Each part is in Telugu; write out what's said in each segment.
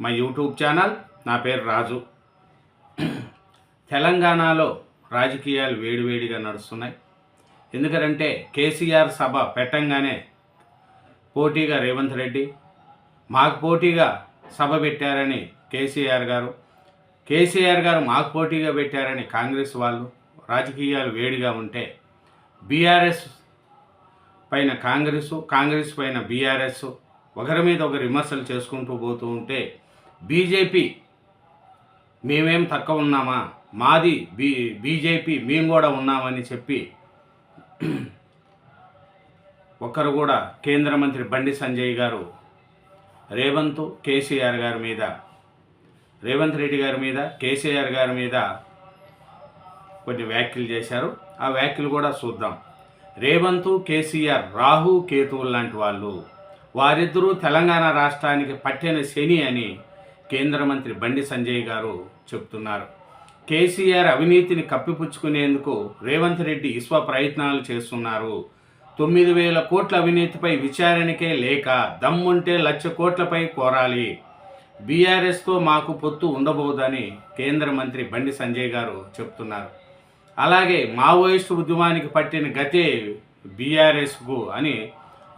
మా యూట్యూబ్ ఛానల్. నా పేరు రాజు. తెలంగాణలో రాజకీయాలు వేడివేడిగా నడుస్తున్నాయి. ఎందుకంటే కేసీఆర్ సభ పెట్టంగానే పోటీగా రేవంత్ రెడ్డి, మాకు పోటీగా సభ పెట్టారని కేసీఆర్ గారు మాకు పోటీగా పెట్టారని కాంగ్రెస్ వాళ్ళు రాజకీయాలు వేడిగా ఉంటే, బీఆర్ఎస్ పైన కాంగ్రెస్ పైన బీఆర్ఎస్ ఒకరి మీద ఒకరు విమర్శలు చేసుకుంటూ పోతూ ఉంటే, బీజేపీ మేమేం తక్కువ ఉన్నామా, మాది బీజేపీ మేము కూడా ఉన్నామని చెప్పి ఒకరు కూడా కేంద్ర మంత్రి బండి సంజయ్ గారు రేవంత్ రెడ్డి గారి మీద కేసీఆర్ గారి మీద కొన్ని వ్యాఖ్యలు చేశారు. ఆ వ్యాఖ్యలు కూడా చూద్దాం. రేవంత్, కేసీఆర్ రాహు కేతువులు లాంటి వాళ్ళు, వారిద్దరూ తెలంగాణ రాష్ట్రానికి పట్టిన శని అని కేంద్ర మంత్రి బండి సంజయ్ గారు చెప్తున్నారు. కేసీఆర్ అవినీతిని కప్పిపుచ్చుకునేందుకు రేవంత్ రెడ్డి విశ్వ ప్రయత్నాలు చేస్తున్నారు. 9,000 కోట్ల అవినీతిపై విచారణకే లేక దమ్ముంటే 1,00,000 కోట్లపై కోరాలి. బీఆర్ఎస్తో మాకు పొత్తు ఉండబోదని కేంద్ర మంత్రి బండి సంజయ్ గారు చెప్తున్నారు. అలాగే మావోయిస్టు ఉద్యమానికి పట్టిన గతే బీఆర్ఎస్కు అని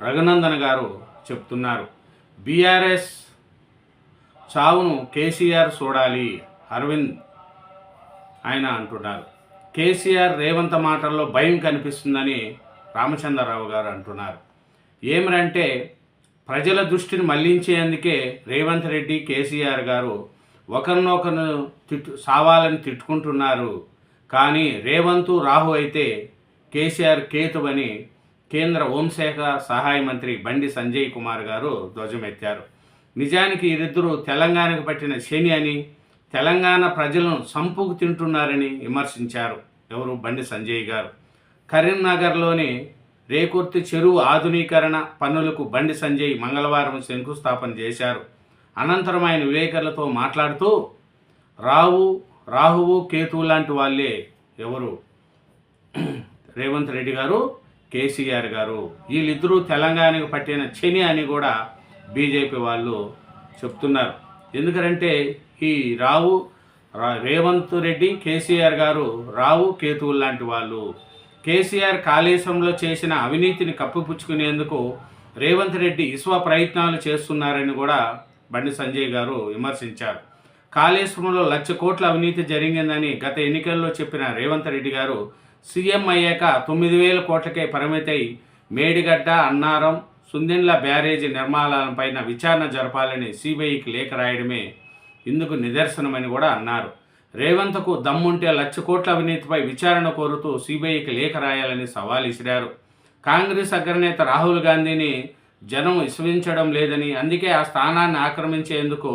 రఘునందన్ గారు చెప్తున్నారు. బీఆర్ఎస్ చావును కేసీఆర్ చూడాలి అరవింద్ ఆయన అంటున్నారు. కేసీఆర్ రేవంత్ మాటల్లో భయం కనిపిస్తుందని రామచంద్రరావు గారు అంటున్నారు. ఏమరంటే ప్రజల దృష్టిని మళ్లించేందుకే రేవంత్ రెడ్డి, కేసీఆర్ గారు ఒకరినొకరు సావాలని తిట్టుకుంటున్నారు. కానీ రేవంత్ రాహు అయితే కేసీఆర్ కేతువని కేంద్ర హోంశాఖ సహాయ మంత్రి బండి సంజయ్ కుమార్ గారు ధ్వజమెత్తారు. నిజానికి వీరిద్దరూ తెలంగాణకు పట్టిన శని అని, తెలంగాణ ప్రజలను సంపుకు తింటున్నారని విమర్శించారు. ఎవరు? బండి సంజయ్ గారు. కరీంనగర్లోని రేకుర్తి చెరువు ఆధునీకరణ పనులకు బండి సంజయ్ మంగళవారం శంకుస్థాపన చేశారు. అనంతరం ఆయన విలేకరులతో మాట్లాడుతూ, రాహువు కేతువు లాంటి వాళ్ళే ఎవరు? రేవంత్ రెడ్డి గారు, కేసీఆర్ గారు. వీళ్ళిద్దరూ తెలంగాణకు పట్టిన శని అని కూడా బీజేపీ వాళ్ళు చెప్తున్నారు. ఎందుకంటే ఈ రేవంత్ రెడ్డి, కేసీఆర్ గారు రావు కేతువులు లాంటి వాళ్ళు. కేసీఆర్ కాళేశ్వరంలో చేసిన అవినీతిని కప్పిపుచ్చుకునేందుకు రేవంత్ రెడ్డి విశ్వ ప్రయత్నాలు చేస్తున్నారని కూడా బండి సంజయ్ గారు విమర్శించారు. కాళేశ్వరంలో 1,00,000 కోట్ల అవినీతి జరిగిందని గత ఎన్నికల్లో చెప్పిన రేవంత్ రెడ్డి గారు సీఎం అయ్యాక 9,000 కోట్లకే పరిమితై మేడిగడ్డ, అన్నారం, సుందిండ్ల బ్యారేజీ నిర్మాణాలపైన విచారణ జరపాలని సిబిఐకి లేఖ రాయడమే ఇందుకు నిదర్శనమని కూడా అన్నారు. రేవంత్కు దమ్ముంటే 1,00,000 కోట్ల అవినీతిపై విచారణ కోరుతూ సిబిఐకి లేఖ రాయాలని సవాల్ విసిరారు. కాంగ్రెస్ అగ్రనేత రాహుల్ గాంధీని జనం విశ్వసించడం లేదని, అందుకే ఆ స్థానాన్ని ఆక్రమించేందుకు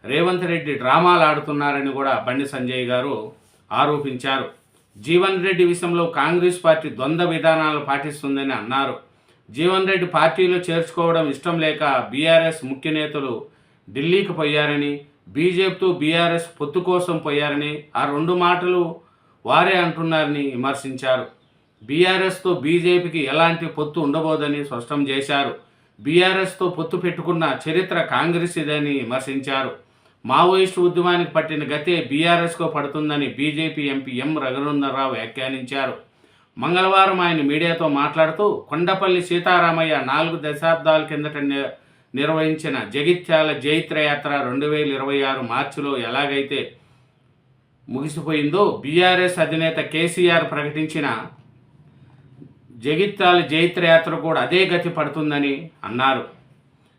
రేవంత్ రెడ్డి డ్రామాలు ఆడుతున్నారని కూడా బండి సంజయ్ గారు ఆరోపించారు. జీవన్ రెడ్డి విషయంలో కాంగ్రెస్ పార్టీ ద్వంద్వ విధానాలు పాటిస్తుందని అన్నారు. జీవన్ రెడ్డి పార్టీలో చేర్చుకోవడం ఇష్టం లేక బీఆర్ఎస్ ముఖ్య నేతలు ఢిల్లీకి పోయారని, బీజేపీతో బీఆర్ఎస్ పొత్తు కోసం పోయారని, ఆ 2 మాటలు వారే అంటున్నారని విమర్శించారు. బీఆర్ఎస్తో బీజేపీకి ఎలాంటి పొత్తు ఉండబోదని స్పష్టం చేశారు. బీఆర్ఎస్తో పొత్తు పెట్టుకున్న చరిత్ర కాంగ్రెస్ ఇదని విమర్శించారు. మావోయిస్టు ఉద్యమానికి పట్టిన గతే బీఆర్ఎస్కు పడుతుందని బీజేపీ ఎంపీ ఎం రఘునందనరావు వ్యాఖ్యానించారు. మంగళవారం ఆయన మీడియాతో మాట్లాడుతూ, కొండపల్లి సీతారామయ్య 4 దశాబ్దాల కిందట నిర్వహించిన జగిత్యాల జైత్రయాత్ర 2026 మార్చిలో ఎలాగైతే ముగిసిపోయిందో, బీఆర్ఎస్ అధినేత కేసీఆర్ ప్రకటించిన జగిత్యాల జైత్రయాత్ర కూడా అదే గతి పడుతుందని అన్నారు.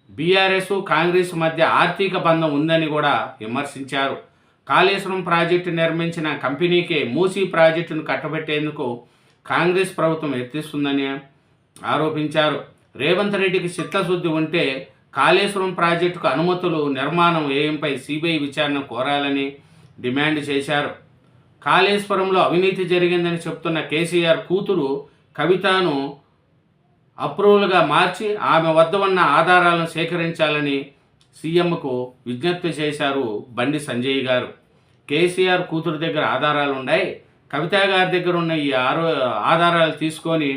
బీఆర్ఎస్, కాంగ్రెస్ మధ్య ఆర్థిక బంధం ఉందని కూడా విమర్శించారు. కాళేశ్వరం ప్రాజెక్టు నిర్మించిన కంపెనీకే మూసీ ప్రాజెక్టును కట్టబెట్టేందుకు కాంగ్రెస్ ప్రభుత్వం యత్నిస్తుందని ఆరోపించారు. రేవంత్ రెడ్డికి చిత్తశుద్ధి ఉంటే కాళేశ్వరం ప్రాజెక్టుకు అనుమతులు, నిర్మాణం వ్యయంపై సిబిఐ విచారణ కోరాలని డిమాండ్ చేశారు. కాళేశ్వరంలో అవినీతి జరిగిందని చెప్తున్న కేసీఆర్ కూతురు కవితను అప్రూవల్గా మార్చి ఆమె వద్ద ఉన్న ఆధారాలను సేకరించాలని సీఎంకు విజ్ఞప్తి చేశారు బండి సంజయ్ గారు. కేసీఆర్ కూతురు దగ్గర ఆధారాలు ఉన్నాయి, కవిత గారి దగ్గర ఉన్న ఈ ఆధారాలు తీసుకొని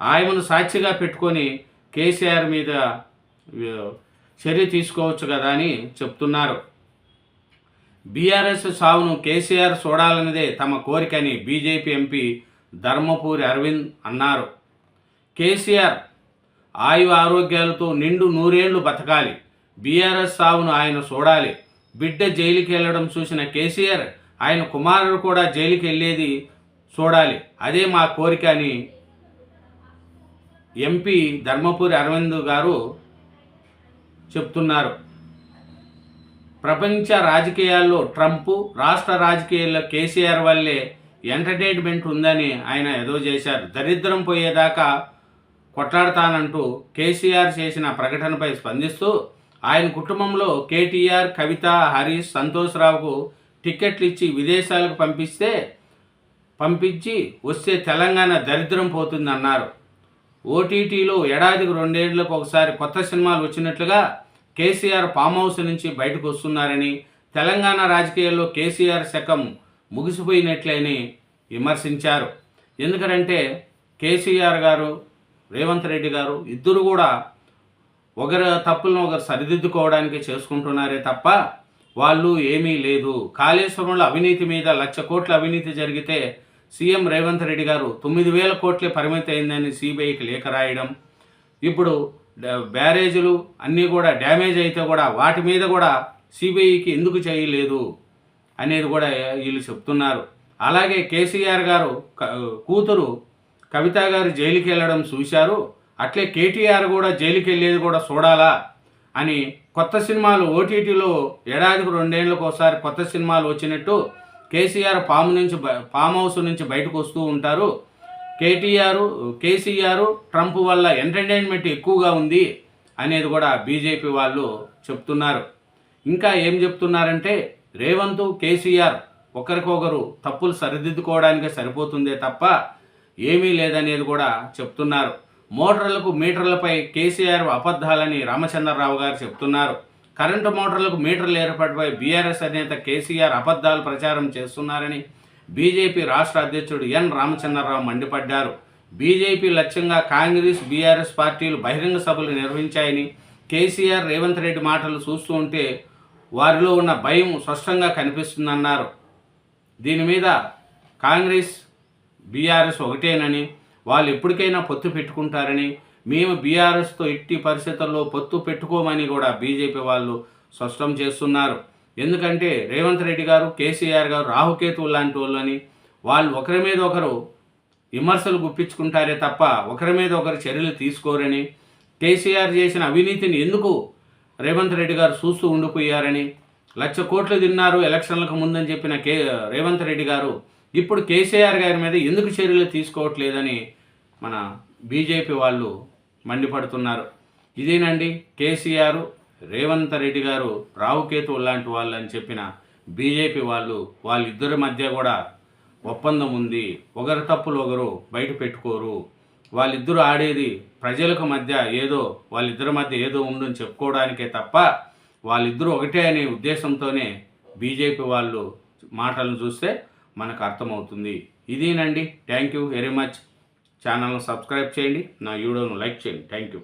ఆయనను సాక్షిగా పెట్టుకొని కేసీఆర్ మీద చర్య తీసుకోవచ్చు కదా అని చెప్తున్నారు. బీఆర్ఎస్ సావును కేసీఆర్ చూడాలన్నదే తమ కోరికని బీజేపీ ఎంపీ ధర్మపురి అరవింద్ అన్నారు. కేసీఆర్ ఆయు ఆరోగ్యాలతో నిండు నూరేళ్లు బతకాలి. బీఆర్ఎస్ సావును ఆయన చూడాలి. బిడ్డ జైలుకి వెళ్ళడం చూసిన కేసీఆర్ ఆయన కుమారుడు కూడా జైలుకి వెళ్ళేది చూడాలి. అదే మా కోరిక అని ఎంపీ ధర్మపురి అరవింద్ గారు చెప్తున్నారు. ప్రపంచ రాజకీయాల్లో ట్రంప్, రాష్ట్ర రాజకీయాల్లో కేసీఆర్ వల్లే ఎంటర్టైన్మెంట్ ఉందని ఆయన ఏదో చేశారు. దరిద్రం పోయేదాకా కొట్లాడతానంటూ కేసీఆర్ చేసిన ప్రకటనపై స్పందిస్తూ ఆయన కుటుంబంలో కేటీఆర్, కవిత, హరీష్, సంతోష్రావుకు టిక్కెట్లు ఇచ్చి విదేశాలకు పంపించి వస్తే తెలంగాణ దరిద్రం పోతుందన్నారు. ఓటీటీలో ఏడాదికి 2 ఏళ్లకు ఒకసారి కొత్త సినిమాలు వచ్చినట్లుగా కేసీఆర్ ఫామ్ హౌస్ నుంచి బయటకు వస్తున్నారని, తెలంగాణ రాజకీయాల్లో కేసీఆర్ శకం ముగిసిపోయినట్లేని విమర్శించారు. ఎందుకంటే కేసీఆర్ గారు, రేవంత్ రెడ్డి గారు ఇద్దరు కూడా ఒకరి తప్పులను ఒకరు సరిదిద్దుకోవడానికి చేసుకుంటున్నారే తప్ప వాళ్ళు ఏమీ లేదు. కాళేశ్వరంలో అవినీతి మీద 1,00,000 కోట్ల అవినీతి జరిగితే సీఎం రేవంత్ రెడ్డి గారు 9,000 కోట్లే పరిమితి అయిందని సిబిఐకి లేఖ రాయడం, ఇప్పుడు బ్యారేజీలు అన్నీ కూడా డ్యామేజ్ అయితే కూడా వాటి మీద కూడా సిబిఐకి ఎందుకు చేయలేదు అనేది కూడా వీళ్ళు చెప్తున్నారు. అలాగే కేసీఆర్ గారు కూతురు కవిత గారు జైలుకి వెళ్ళడం చూశారు. అట్లే కేటీఆర్ కూడా జైలుకి వెళ్ళేది కూడా చూడాలా అని కొత్త సినిమాలు ఓటీటీలో ఏడాదికి 2 ఏళ్లకు ఒకసారి కొత్త సినిమాలు వచ్చినట్టు కేసీఆర్ ఫామ్ హౌస్ నుంచి బయటకు వస్తూ ఉంటారు. కేసీఆర్ ట్రంప్ వల్ల ఎంటర్టైన్మెంట్ ఎక్కువగా ఉంది అనేది కూడా బీజేపీ వాళ్ళు చెప్తున్నారు. ఇంకా ఏం చెప్తున్నారంటే రేవంత్, కేసీఆర్ ఒకరికొకరు తప్పులు సరిదిద్దుకోవడానికే సరిపోతుందే తప్ప ఏమీ లేదనేది కూడా చెప్తున్నారు. మోటార్లకు మీటర్లపై కేసీఆర్ అబద్ధాలని రామచంద్రరావు గారు చెప్తున్నారు. కరెంటు మోటార్లకు మీటర్లు ఏర్పాటుపై బీఆర్ఎస్ అధినేత కేసీఆర్ అబద్ధాలు ప్రచారం చేస్తున్నారని బీజేపీ రాష్ట్ర అధ్యక్షుడు ఎన్ రామచంద్రరావు మండిపడ్డారు. బీజేపీ లక్ష్యంగా కాంగ్రెస్, బీఆర్ఎస్ పార్టీలు బహిరంగ సభలు నిర్వహించాయని, కేసీఆర్, రేవంత్ రెడ్డి మాటలు చూస్తూ ఉంటే వారిలో ఉన్న భయం స్పష్టంగా కనిపిస్తుందన్నారు. దీని మీద కాంగ్రెస్, బీఆర్ఎస్ ఒకటేనని, వాళ్ళు ఎప్పటికైనా పొత్తు పెట్టుకుంటారని, మేము బీఆర్ఎస్తో ఎట్టి పరిస్థితుల్లో పొత్తు పెట్టుకోమని కూడా బీజేపీ వాళ్ళు స్పష్టం చేస్తున్నారు. ఎందుకంటే రేవంత్ రెడ్డి గారు, కేసీఆర్ గారు రాహుకేతువు లాంటి వాళ్ళని, వాళ్ళు ఒకరి మీద ఒకరు విమర్శలు గుప్పించుకుంటారే తప్ప ఒకరి మీద ఒకరు చర్యలు తీసుకోరని, కేసీఆర్ చేసిన అవినీతిని ఎందుకు రేవంత్ రెడ్డి గారు చూస్తూ ఉండిపోయారని, 1,00,000 కోట్లు తిన్నారు ఎలక్షన్లకు ముందని చెప్పిన రేవంత్ రెడ్డి గారు ఇప్పుడు కేసీఆర్ గారి మీద ఎందుకు చర్యలు తీసుకోవట్లేదని మన బీజేపీ వాళ్ళు మండిపడుతున్నారు. ఇదేనండి కేసీఆర్, రేవంత్ రెడ్డి గారు రావుకేతువు లాంటి వాళ్ళు అని చెప్పిన బీజేపీ వాళ్ళిద్దరి మధ్య కూడా ఒప్పందం ఉంది. ఒకరి తప్పులు ఒకరు బయట పెట్టుకోరు. వాళ్ళిద్దరూ ఆడేది ప్రజలకు మధ్య వాళ్ళిద్దరి మధ్య ఏదో ఉందని చెప్పుకోవడానికే తప్ప వాళ్ళిద్దరూ ఒకటే అనే ఉద్దేశంతోనే బీజేపీ వాళ్ళు మాటలను చూస్తే మనకు అర్థమవుతుంది. ఇదేనండి. Thank you very much. ఛానల్ను సబ్స్క్రైబ్ చేయండి, నా వీడియోను లైక్ చేయండి. Thank you.